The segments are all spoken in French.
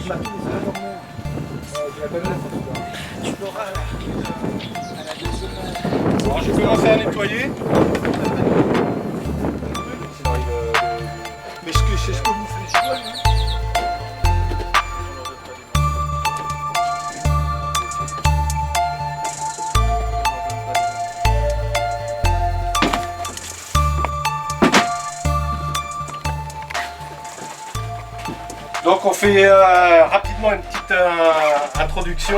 Alors, je vais commencer à nettoyer. Mais c'est ce que vous faites. Donc on fait rapidement une petite introduction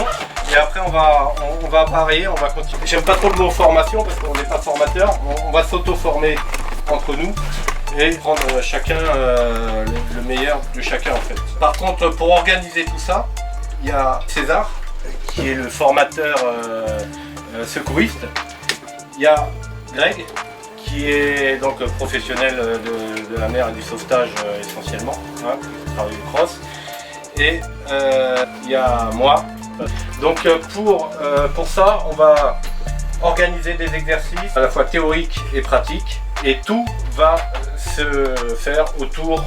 et après on va appareiller, on va continuer. J'aime pas trop le mot formation parce qu'on n'est pas formateur, on va s'auto-former entre nous et prendre chacun le meilleur de chacun en fait. Par contre pour organiser tout ça, il y a César qui est le formateur secouriste, il y a Greg qui est donc professionnel de la mer et du sauvetage essentiellement, hein, qui travaille au cross. Et il y a moi. Donc pour ça, on va organiser des exercices à la fois théoriques et pratiques. Et tout va se faire autour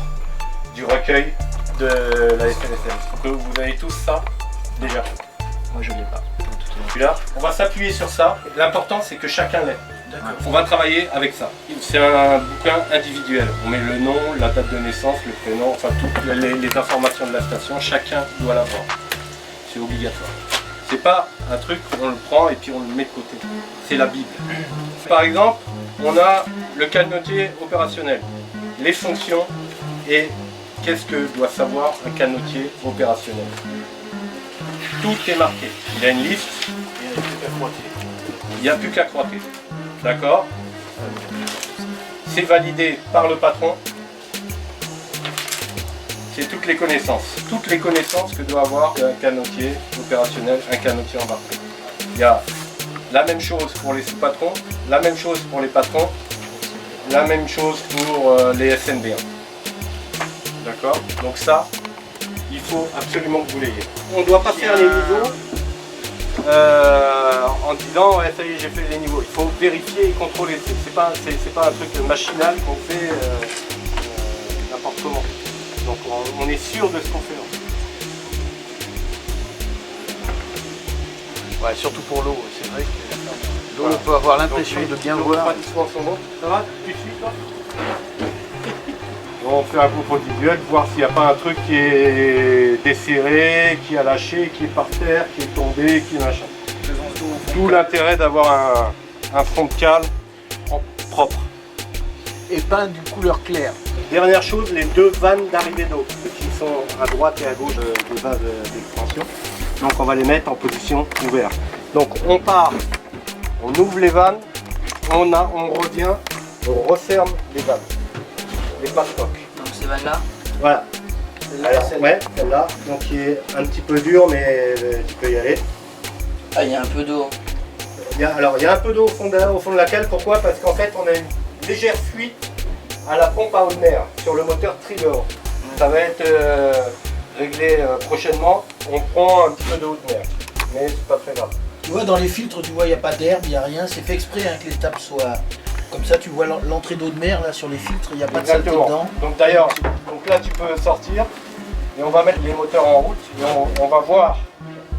du recueil de la SNSM. Donc vous avez tous ça déjà. Moi je ne l'ai pas. Là, on va s'appuyer sur ça. L'important c'est que chacun l'ait. On va travailler avec ça. C'est un bouquin individuel. On met le nom, la date de naissance, le prénom, enfin toutes les informations de la station. Chacun doit l'avoir. C'est obligatoire. C'est pas un truc, on le prend et puis on le met de côté. C'est la Bible. Par exemple, on a le canotier opérationnel, les fonctions et qu'est-ce que doit savoir un canotier opérationnel. Tout est marqué. Il y a une liste et il n'y a plus qu'à croiter. D'accord? C'est validé par le patron. C'est toutes les connaissances. Toutes les connaissances que doit avoir un canotier opérationnel, un canotier embarqué. Il y a la même chose pour les sous-patrons, la même chose pour les patrons, la même chose pour les SNB1. D'accord? Donc ça, il faut absolument que vous l'ayez. On doit pas faire les niveaux en disant ouais, ça y est, j'ai fait les niveaux. Il faut vérifier et contrôler. C'est pas un truc machinal qu'on fait n'importe comment. Donc on est sûr de ce qu'on fait. Ouais, surtout pour l'eau, c'est vrai que l'eau, on peut avoir l'impression de bien voir. Ça va? Tu suis toi? On fait un contrôle visuel, voir s'il n'y a pas un truc qui est desserré, qui a lâché, qui est par terre, qui est tombé, qui est machin. D'où l'intérêt d'avoir un front de cale propre. Et peint d'une couleur claire. Dernière chose, les deux vannes d'arrivée d'eau, qui sont à droite et à gauche des vannes d'expansion. Donc on va les mettre en position ouverte. Donc on part, on ouvre les vannes, on revient, on referme les vannes. Les passe-coques. Donc ces vannes-là? Voilà. Celle-là, donc qui est un petit peu dure, mais tu peux y aller. Ah, il y a un peu d'eau. Il y a un peu d'eau au fond de la cale. Pourquoi? Parce qu'en fait, on a une légère fuite à la pompe à eau de mer sur le moteur Trigger. Ça va être réglé prochainement. On prend un petit peu de eau de mer, mais c'est pas très grave. Tu vois, dans les filtres, tu vois, il n'y a pas d'herbe, il n'y a rien. C'est fait exprès hein, que les tapes soient... Comme ça, tu vois l'entrée d'eau de mer, là, sur les filtres, il n'y a pas de saleté dedans. Donc d'ailleurs, là, tu peux sortir et on va mettre les moteurs en route et on va voir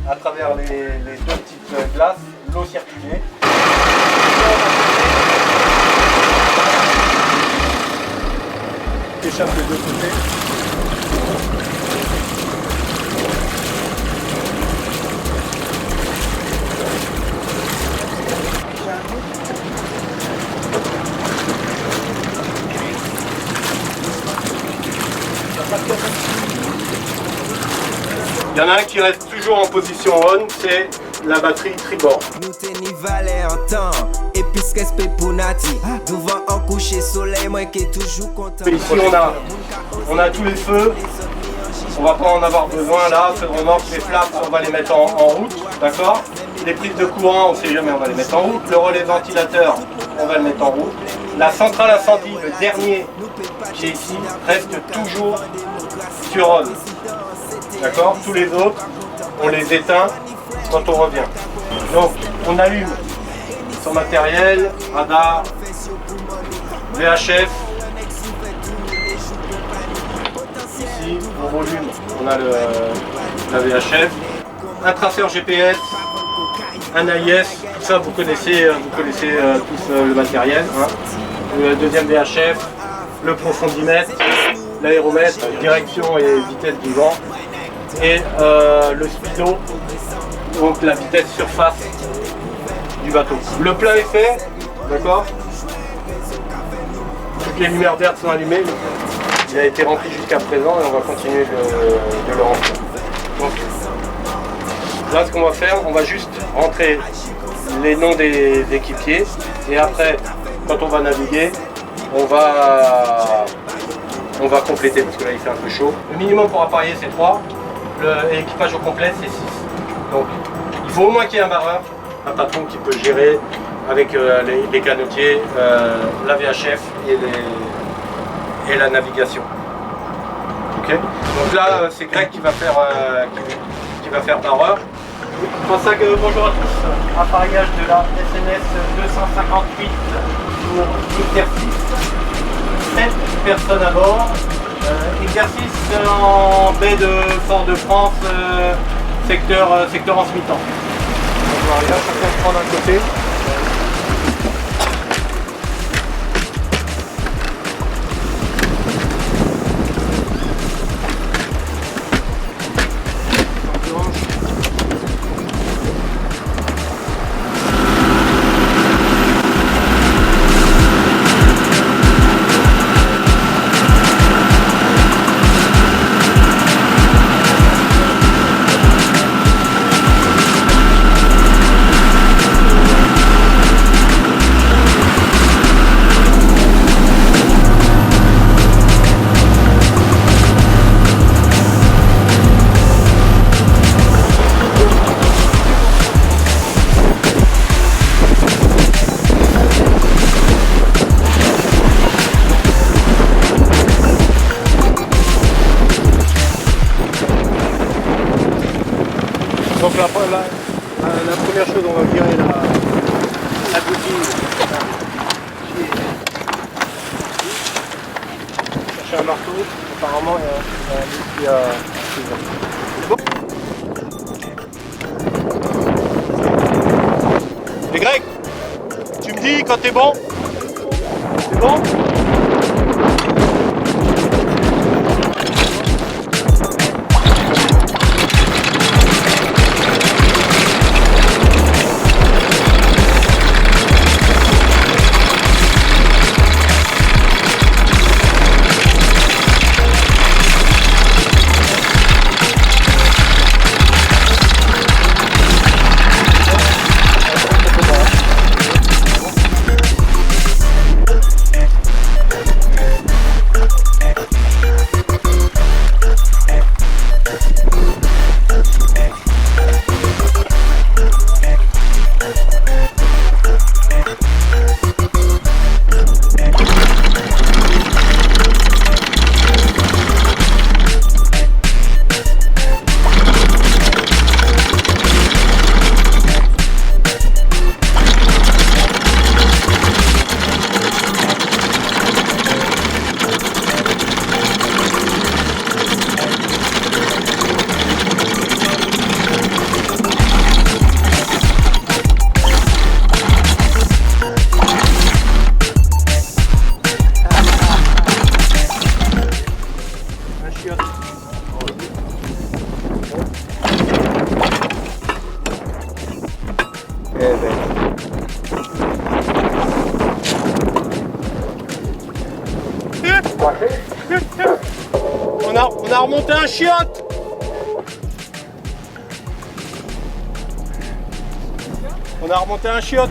à travers les deux petites glaces l'eau circuler. Échappe des deux côtés. Il y en a un qui reste toujours en position on, c'est la batterie tribord. Ici on a tous les feux, on va pas en avoir besoin là, feu de remorque, les flaps on va les mettre en route, d'accord? Les prises de courant on sait jamais, on va les mettre en route, le relais ventilateur on va le mettre en route. La centrale incendie, le dernier qui est ici, reste toujours sur on. D'accord? Tous les autres, on les éteint quand on revient. Donc, on allume son matériel, radar, VHF. Ici, on volume on a la VHF, un traceur GPS, un AIS, tout ça vous connaissez tous le matériel. Hein. Le deuxième VHF, le profondimètre, l'aéromètre, direction et vitesse du vent, et le speedo, donc la vitesse surface du bateau. Le plat est fait, d'accord. Toutes les lumières vertes sont allumées. Il a été rempli jusqu'à présent et on va continuer de le remplir. Donc là, ce qu'on va faire, on va juste rentrer les noms des équipiers et après, quand on va naviguer, on va compléter parce que là il fait un peu chaud. Le minimum pour appareiller c'est 3, l'équipage au complet c'est 6. Donc il faut au moins qu'il y ait un marin, un patron qui peut gérer avec les canotiers, la VHF et la navigation. Ok. Donc là c'est Greg qui va faire barreur. Bonjour à tous, appareillage de la SNS 258 pour exercice, 7 personnes à bord, exercice en baie de Fort-de-France, secteur en Smitan. On va arriver à chacun se prendre un côté. Donc la première chose, on va virer la boutique. Chercher un marteau, apparemment il y a un bon. Et Greg, tu me dis quand t'es bon? C'est bon? On a remonté un chiotte. On a remonté un chiotte.